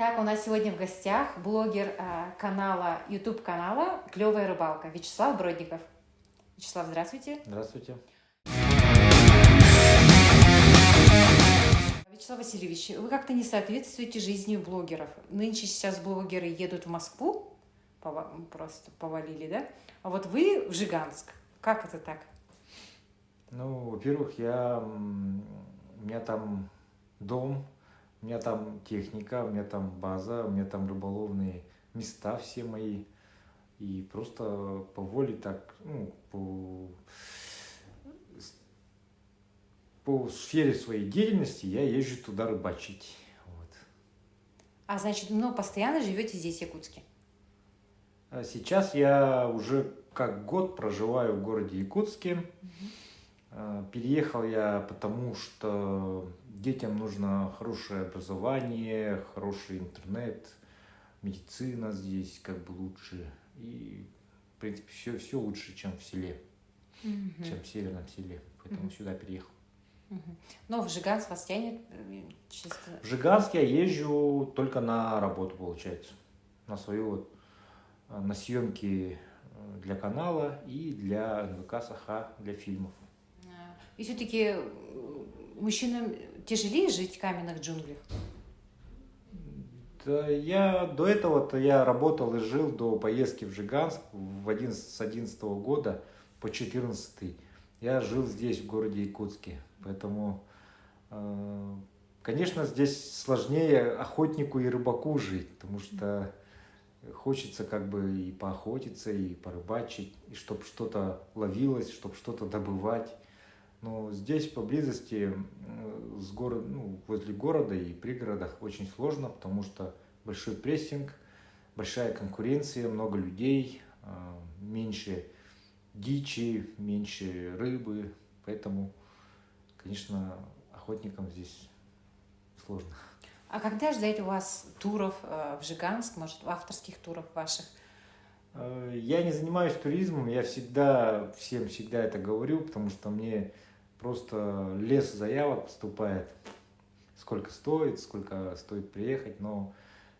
Итак, у нас сегодня в гостях блогер YouTube канала «Клевая рыбалка» Вячеслав Бродников. Вячеслав, здравствуйте. Здравствуйте. Вячеслав Васильевич, вы как-то не соответствуете жизни блогеров. Нынче сейчас блогеры едут в Москву, просто повалили, да? А вот вы в Жиганск. Как это так? Ну, во-первых, у меня там дом, у меня там техника, у меня там база, у меня там рыболовные места все мои. И просто по воле так, по сфере своей деятельности я езжу туда рыбачить. Вот. А значит, постоянно живете здесь, в Якутске? А сейчас я уже как год проживаю в городе Якутске. Переехал я потому, что детям нужно хорошее образование, хороший интернет, медицина здесь как бы лучше. И, в принципе, все лучше, чем в селе, чем в северном селе. Поэтому сюда переехал. Но в Жиганск вас тянет чисто? В Жиганск я езжу только на работу, получается. На съемки для канала и для НВК Саха, для фильмов. И все-таки мужчинам тяжелее жить в каменных джунглях? Да, до этого-то я работал и жил до поездки в Жиганск с 11 года по 14. Я жил здесь, в городе Якутске. Поэтому, конечно, здесь сложнее охотнику и рыбаку жить, потому что хочется как бы и поохотиться, и порыбачить, и чтобы что-то ловилось, чтобы что-то добывать. Но здесь поблизости, возле города и пригородах очень сложно, потому что большой прессинг, большая конкуренция, много людей, меньше дичи, меньше рыбы. Поэтому, конечно, охотникам здесь сложно. А когда ждать у вас туров в Жиганск, может, авторских туров ваших? Я не занимаюсь туризмом, я всем всегда это говорю, потому что мне просто лес заявок поступает, сколько стоит приехать, но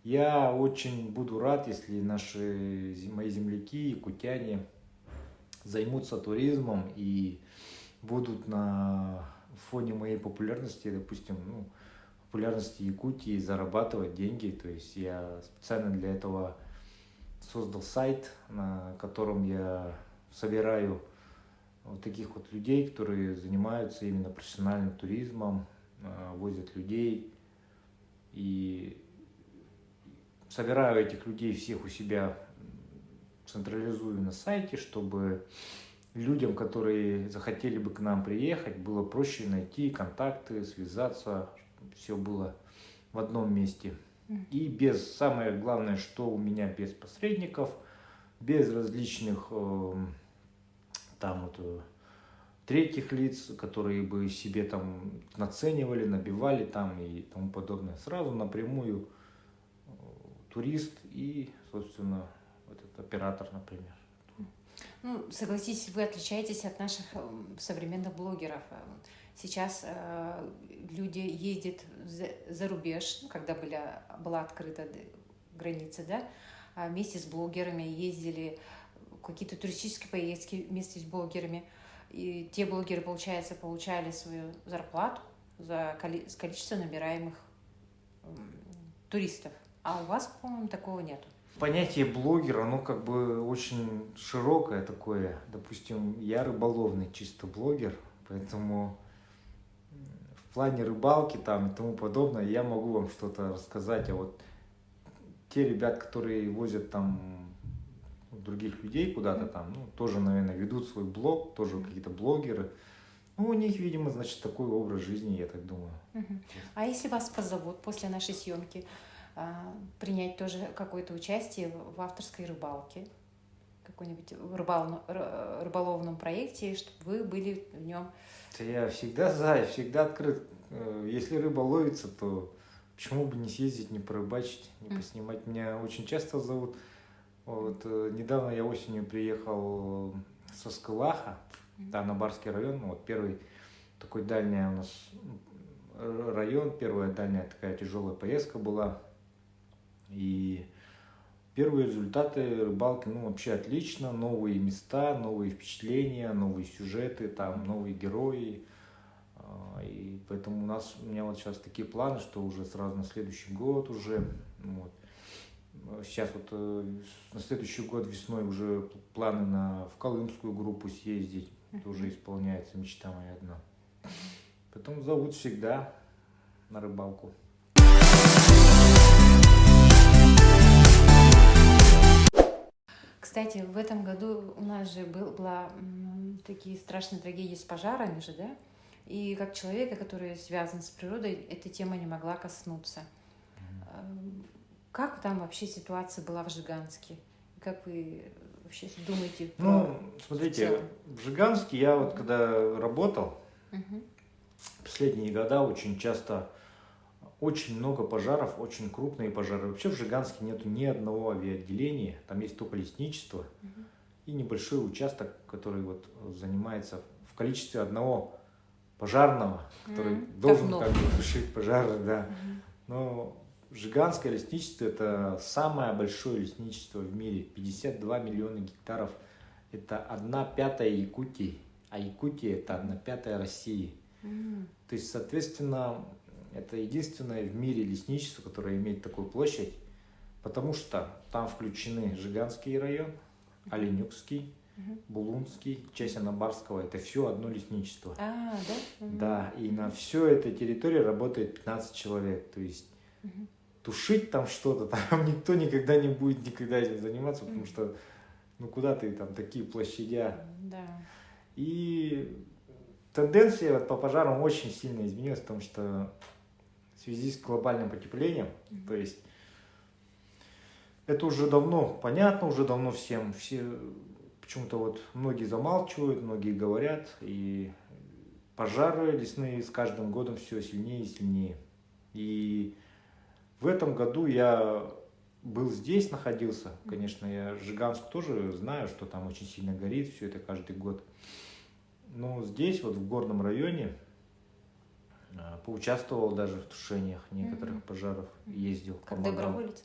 я очень буду рад, если мои земляки, якутяне займутся туризмом и будут на фоне моей популярности, допустим, популярности Якутии зарабатывать деньги. То есть я специально для этого создал сайт, на котором я собираю вот таких вот людей, которые занимаются именно профессиональным туризмом, возят людей. И собираю этих людей всех у себя, централизую на сайте, чтобы людям, которые захотели бы к нам приехать, было проще найти контакты, связаться, все было в одном месте. И самое главное, что у меня без посредников, без различных третьих лиц, которые бы себе там наценивали, набивали там и тому подобное. Сразу напрямую турист и, собственно, этот оператор, например. Согласитесь, вы отличаетесь от наших современных блогеров. Сейчас люди ездят за рубеж, когда была открыта граница, да, а вместе с блогерами ездили в какие-то туристические поездки вместе с блогерами. И те блогеры, получается, получали свою зарплату за количество набираемых туристов. А у вас, по-моему, такого нету. Понятие блогера, оно как бы очень широкое такое. Допустим, я рыболовный чисто блогер, поэтому в плане рыбалки там и тому подобное я могу вам что-то рассказать. А вот те ребят, которые возят там других людей куда-то там, тоже, наверное, ведут свой блог, тоже какие-то блогеры. У них, видимо, значит, такой образ жизни, я так думаю. А если вас позовут после нашей съемки принять тоже какое-то участие в авторской рыбалке, какой-нибудь рыболовном проекте, чтобы вы были в нем? Я всегда я всегда открыт. Если рыба ловится, то почему бы не съездить, не порыбачить, не поснимать. Меня очень часто зовут. Вот недавно я осенью приехал со Скылаха, там на Барский район, первый такой дальний у нас район, первая дальняя такая тяжелая поездка была. И первые результаты рыбалки, ну, вообще отлично. Новые места, новые впечатления, новые сюжеты, там, новые герои. И поэтому у меня вот сейчас такие планы, что уже сразу на следующий год уже, вот. Сейчас вот на следующий год весной уже планы в Колымскую группу съездить. Это уже исполняется мечта моя одна. Потом зовут всегда на рыбалку. Кстати, в этом году у нас же была такие страшные трагедии с пожарами же, да? И как человека, который связан с природой, эта тема не могла коснуться. Как там вообще ситуация была в Жиганске? Как вы вообще думаете? Ну, смотрите, в Жиганске я вот когда работал, последние года очень часто, очень много пожаров, очень крупные пожары. Вообще в Жиганске нету ни одного авиаотделения, там есть только лесничество и небольшой участок, который вот занимается в количестве одного пожарного, который должен как бы тушить пожары, да. Но Жиганское лесничество – это самое большое лесничество в мире, 52 миллиона гектаров. Это 1/5 Якутии, а Якутия – это 1/5 России. То есть, соответственно, это единственное в мире лесничество, которое имеет такую площадь, потому что там включены Жиганский район, Оленюкский, Булунский, часть Анабарского. Это все одно лесничество. Да? Да, и на всей этой территории работает 15 человек. То есть тушить там что-то, там никто никогда не будет этим заниматься, потому что, ну куда ты там, такие площадя. Да. И тенденция вот по пожарам очень сильно изменилась, потому что в связи с глобальным потеплением, то есть это уже давно понятно, уже давно всем, все почему-то вот многие замалчивают, многие говорят, и пожары лесные с каждым годом все сильнее и сильнее. И в этом году я был здесь, находился, конечно, я Жиганск тоже знаю, что там очень сильно горит, все это каждый год. Но здесь, вот в горном районе, поучаствовал даже в тушениях некоторых пожаров, ездил. Как доброволец?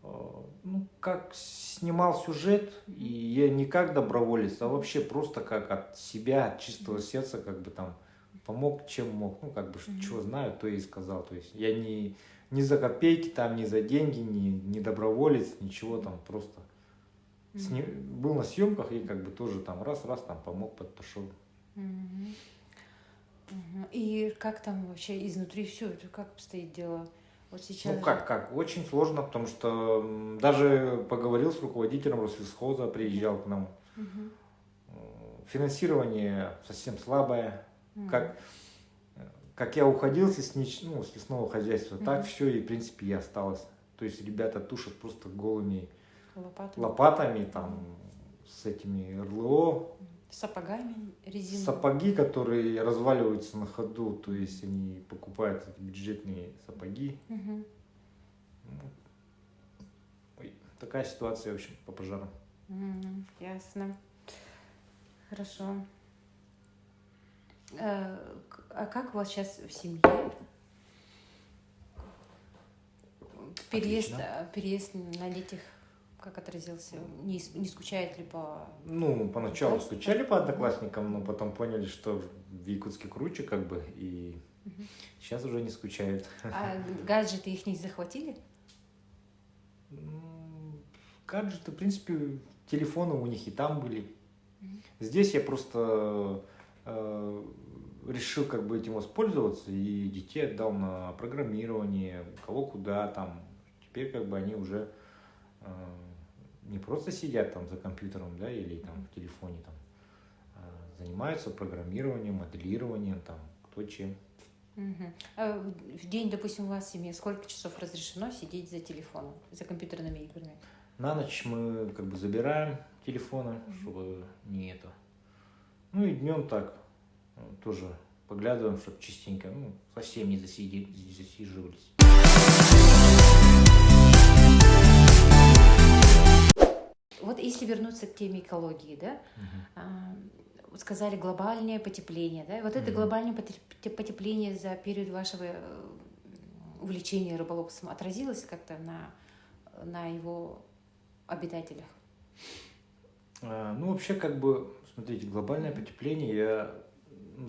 Ну, как снимал сюжет, и я не как доброволец, а вообще просто как от себя, от чистого сердца, как бы там помог, чем мог. Ну, как бы, чего знаю, то и сказал. То есть я не за копейки, там, не за деньги, не доброволец, ничего там, просто был на съемках и как бы тоже там раз там помог, подошел. И как там вообще изнутри все это, как стоит дело? Вот сейчас... Ну как, очень сложно, потому что даже поговорил с руководителем Рослесхоза, приезжал к нам. Финансирование совсем слабое. Как я уходил с лесного хозяйства, так все и в принципе и осталось. То есть ребята тушат просто голыми лопатами там, с этими РЛО. Сапогами резиновыми. Сапоги, которые разваливаются на ходу, то есть они покупают эти бюджетные сапоги. Такая ситуация, в общем, по пожарам. Ясно. Хорошо. А как у вас сейчас в семье? Переезд на детях как отразился? Не скучает ли по... Ну, поначалу скучали по одноклассникам, но потом поняли, что в Якутске круче, как бы, и сейчас уже не скучают. А гаджеты их не захватили? Гаджеты, в принципе, телефоны у них и там были. Здесь я просто решил как бы этим воспользоваться и детей отдал на программирование, кого куда там. Теперь как бы они уже не просто сидят там за компьютером, да, или там в телефоне там, занимаются программированием, моделированием, там, кто чем. А в день, допустим, у вас в семье сколько часов разрешено сидеть за телефоном, за компьютерными играми? На ночь мы как бы забираем телефоны, чтобы не это. Ну и днем так тоже поглядываем, чтобы частенько, совсем не засиживались. Вот если вернуться к теме экологии, да, вот сказали глобальное потепление, да, вот это глобальное потепление за период вашего увлечение рыболовством отразилось как-то на его обитателях? Ну, вообще, как бы, смотрите, глобальное потепление я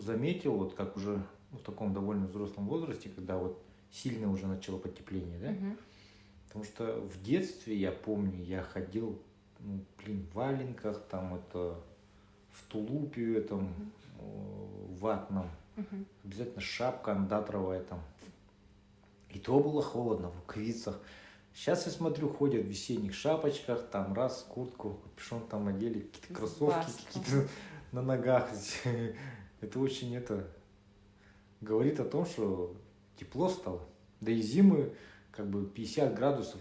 заметил, вот как уже в таком довольно взрослом возрасте, когда вот сильно уже начало потепление, да? Мгм. Потому что в детстве, я помню, я ходил, ну, блин, в валенках, там это, в тулупе этом, ватном, Мгм. обязательно шапка андатровая там. И то было холодно, в рукавицах. Сейчас я смотрю, ходят в весенних шапочках, там раз, куртку, капюшон там одели, какие-то кроссовки, Баску. какие-то на ногах. Это очень говорит о том, что тепло стало. Да и зимы как бы 50 градусов.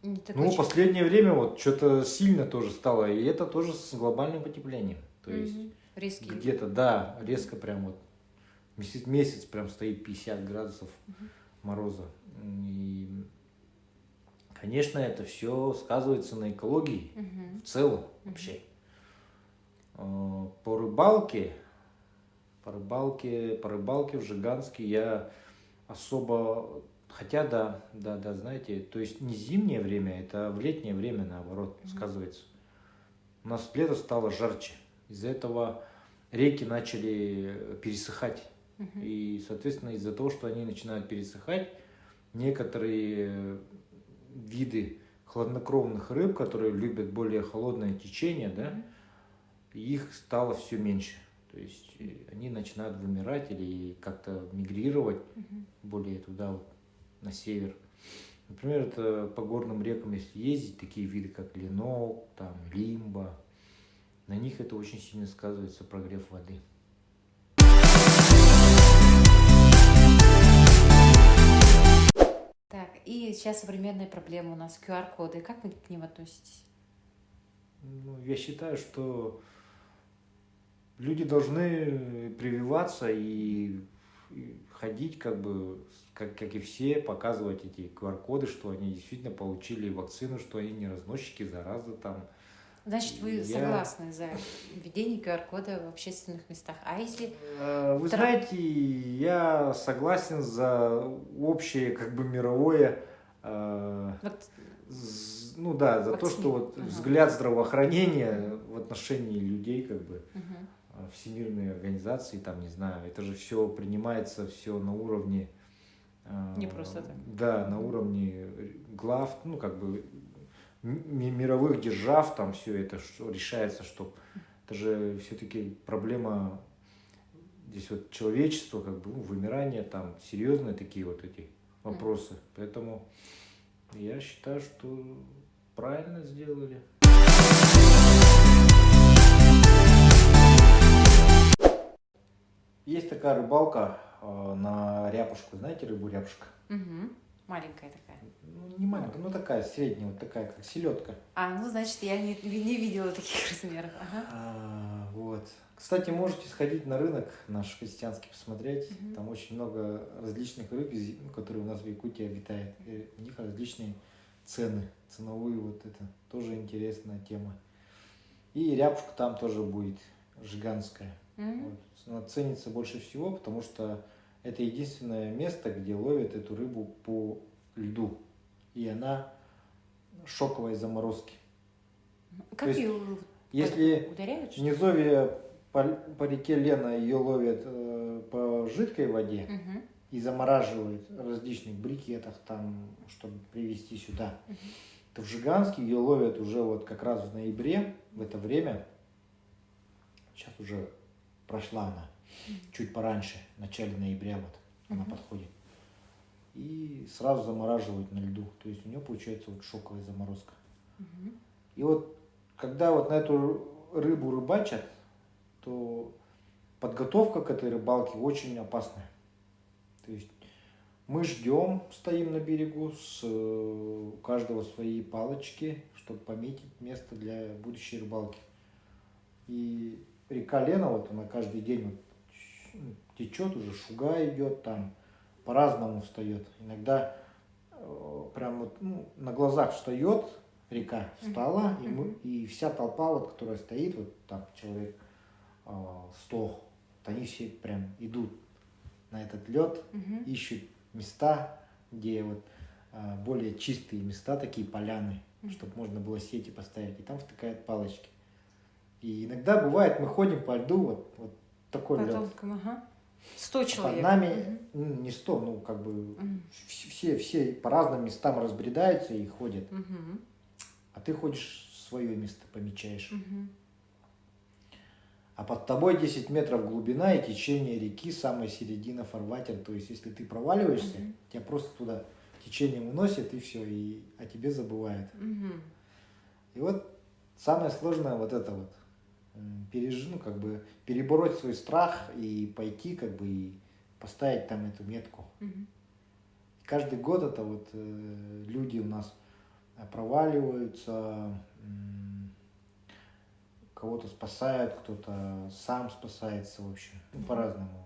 Не такой Ну, в чё- последнее время вот что-то сильно тоже стало. И это тоже с глобальным потеплением. То есть Мгм. Резкий. где-то, да, резко прям вот месяц прям стоит 50 градусов мороза. И, конечно, это все сказывается на экологии Мгм. в целом вообще. По рыбалке в Жиганске я особо, хотя да, знаете, то есть не зимнее время, это в летнее время наоборот сказывается. У нас лето стало жарче, из-за этого реки начали пересыхать. Мгм. И, соответственно, из-за того, что они начинают пересыхать, некоторые виды хладнокровных рыб, которые любят более холодное течение, да, Мгм. их стало все меньше. То есть они начинают вымирать или как-то мигрировать Мгм. более туда, вот, на север. Например, это по горным рекам, если ездить, такие виды, как ленок, там, лимба, на них это очень сильно сказывается прогрев воды. Так, и сейчас современная проблема у нас QR-коды. Как вы к ним относитесь? Ну, я считаю, что люди должны прививаться и ходить как бы, как и все, показывать эти QR-коды, что они действительно получили вакцину, что они не разносчики заразы там. Значит, вы Я, согласны за введение QR-кода в общественных местах. А если... вы знаете, я согласен за общее как бы мировое, Вот, ну да, за то, вакцини- что вот Ага. взгляд здравоохранения в отношении людей как бы, Мгм. всемирной организации, там, не знаю, это же все принимается все на уровне, Не просто так. да, на уровне глав, ну, как бы мировых держав, там все это решается, что это же все-таки проблема здесь вот человечества, как бы, ну, вымирание, там, серьезные такие вот эти вопросы. Поэтому я считаю, что правильно сделали. Есть такая рыбалка на ряпушку, знаете рыбу ряпушка? Мгм. Маленькая такая. Ну, не маленькая, но такая средняя, вот такая, как селедка. Ну, значит, я не видела таких размеров. Ага. Вот. Кстати, можете сходить на рынок наш христианский посмотреть. Мгм. Там очень много различных рыб, которые у нас в Якутии обитают. И у них различные цены, ценовые, вот это тоже интересная тема. И рябушка там тоже будет жиганская. Мгм. Вот. Она ценится больше всего, потому что это единственное место, где ловят эту рыбу по льду. И она шоковой заморозки. Как есть, ее Если ударяют? в Что ли? низовье по реке Лена ее ловят по жидкой воде Мгм. и замораживают в различных брикетах, там, чтобы привезти сюда, Мгм. то в Жиганске ее ловят уже вот как раз в ноябре, в это время. Сейчас уже прошла она, чуть пораньше, в начале ноября вот она подходит. И сразу замораживают на льду. То есть у нее получается вот шоковая заморозка. Мгм. И вот когда вот на эту рыбу рыбачат, то подготовка к этой рыбалке очень опасная. То есть мы ждем, стоим на берегу, у каждого свои палочки, чтобы пометить место для будущей рыбалки. И река Лена, вот она каждый день вот течет, уже шуга идет, там по-разному встает. Иногда прям вот на глазах встает река, встала, и вся толпа, вот, которая стоит, вот там человек 100, вот они все прям идут на этот лед, Мгм. ищут места, где вот более чистые места, такие поляны, Мгм. чтобы можно было сети поставить, и там втыкают палочки. И иногда бывает, мы ходим по льду, вот такой По лед. тонкому, ага. 100 Под человек. нами, не 100, ну как бы Мгм. все по разным местам разбредаются и ходят. Мгм. А ты ходишь свое место, помечаешь. Мгм. А под тобой 10 метров глубина и течение реки, самая середина фарватер. То есть, если ты проваливаешься, Мгм. тебя просто туда течением уносит, и все, и о тебе забывают. Мгм. И вот самое сложное вот это вот. Ну, как бы перебороть свой страх и пойти, как бы, и поставить там эту метку. Мгм. Каждый год это вот люди у нас проваливаются, кого-то спасают, кто-то сам спасается, в общем, ну, по-разному.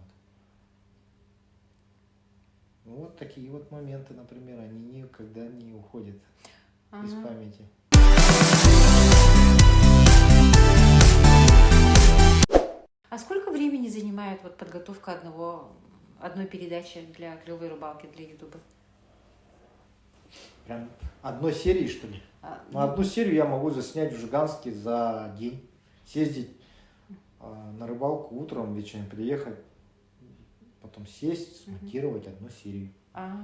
Ну, вот такие вот моменты, например, они никогда не уходят из Ага. памяти. А сколько времени занимает вот подготовка одной передачи для клевой рыбалки для Ютуба? Прям одной серии, что ли? Ну, одну серию я могу заснять в Жиганске за день. Съездить на рыбалку утром, вечером приехать, потом сесть, смонтировать одну серию.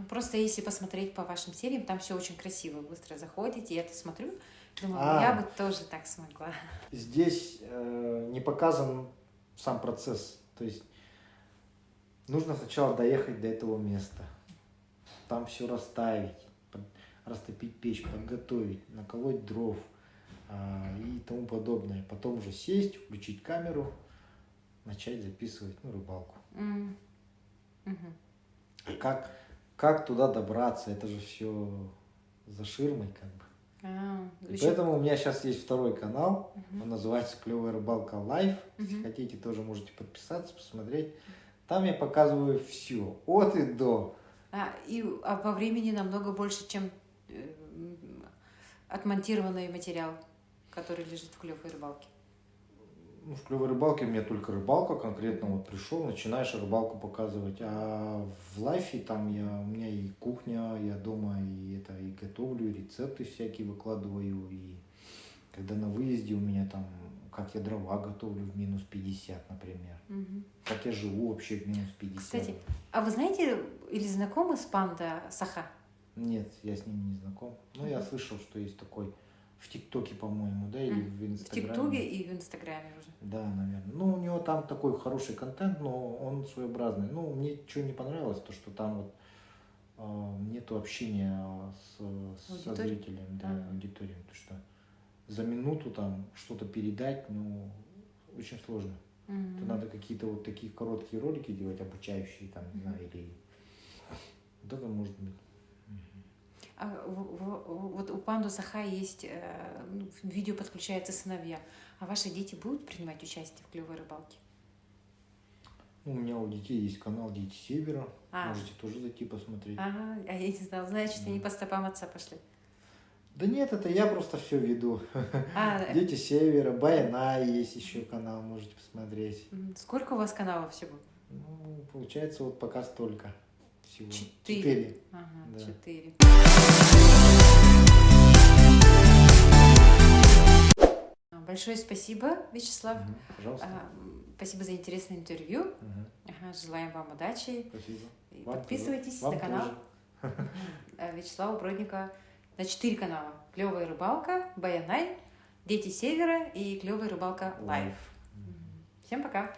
Просто если посмотреть по вашим сериям, там все очень красиво, быстро заходите. Я это смотрю, думаю, я бы тоже так смогла. Здесь не показан сам процесс. То есть нужно сначала доехать до этого места, там все расставить, растопить печь, подготовить, наколоть дров и тому подобное. Потом уже сесть, включить камеру, начать записывать рыбалку. Как туда добраться? Это же все за ширмой, как бы. И поэтому у меня сейчас есть второй канал, он называется «Клевая рыбалка Лайв». Если хотите, тоже можете подписаться, посмотреть. Там я показываю все, от и до. А по времени намного больше, чем отмонтированный материал, который лежит в клевой рыбалке. В клевой рыбалке у меня только рыбалка конкретно. Вот пришел, начинаешь рыбалку показывать. А в лайфе там у меня и кухня, я дома и готовлю, и рецепты всякие выкладываю. И когда на выезде у меня там, как я дрова готовлю в минус 50, например. Как я живу вообще в минус 50. Кстати, а вы знаете или знакомы с панда Саха? Нет, я с ним не знаком. Но я слышал, что есть такой в ТикТоке, по-моему, да, или в Инстаграме. В ТикТоке и в Инстаграме уже. Да, наверное. Ну, у него там такой хороший контент, но он своеобразный. Ну, мне что не понравилось, то что там вот нету общения со зрителем, да, аудиторией. Потому что за минуту там что-то передать, очень сложно. То надо какие-то вот такие короткие ролики делать, обучающие там, не знаю, или вот это может быть. Вот у панду Саха есть, в видео подключаются сыновья. А ваши дети будут принимать участие в клевой рыбалке? У меня у детей есть канал «Дети Севера». Можете тоже зайти посмотреть. А я не знала. Значит, они по стопам отца пошли. Да нет, это я просто все веду. «Дети Севера», «Баяна» есть еще канал, можете посмотреть. Сколько у вас каналов всего? Получается, вот пока столько всего. 4. Ага, да. 4. Большое спасибо, Вячеслав. Пожалуйста. Спасибо за интересное интервью. Желаем вам удачи. Спасибо. И подписывайтесь на канал Вячеслава Бродника. На 4 канала. Клевая рыбалка, Баянай, Дети Севера и Клевая рыбалка Лайв. Всем пока.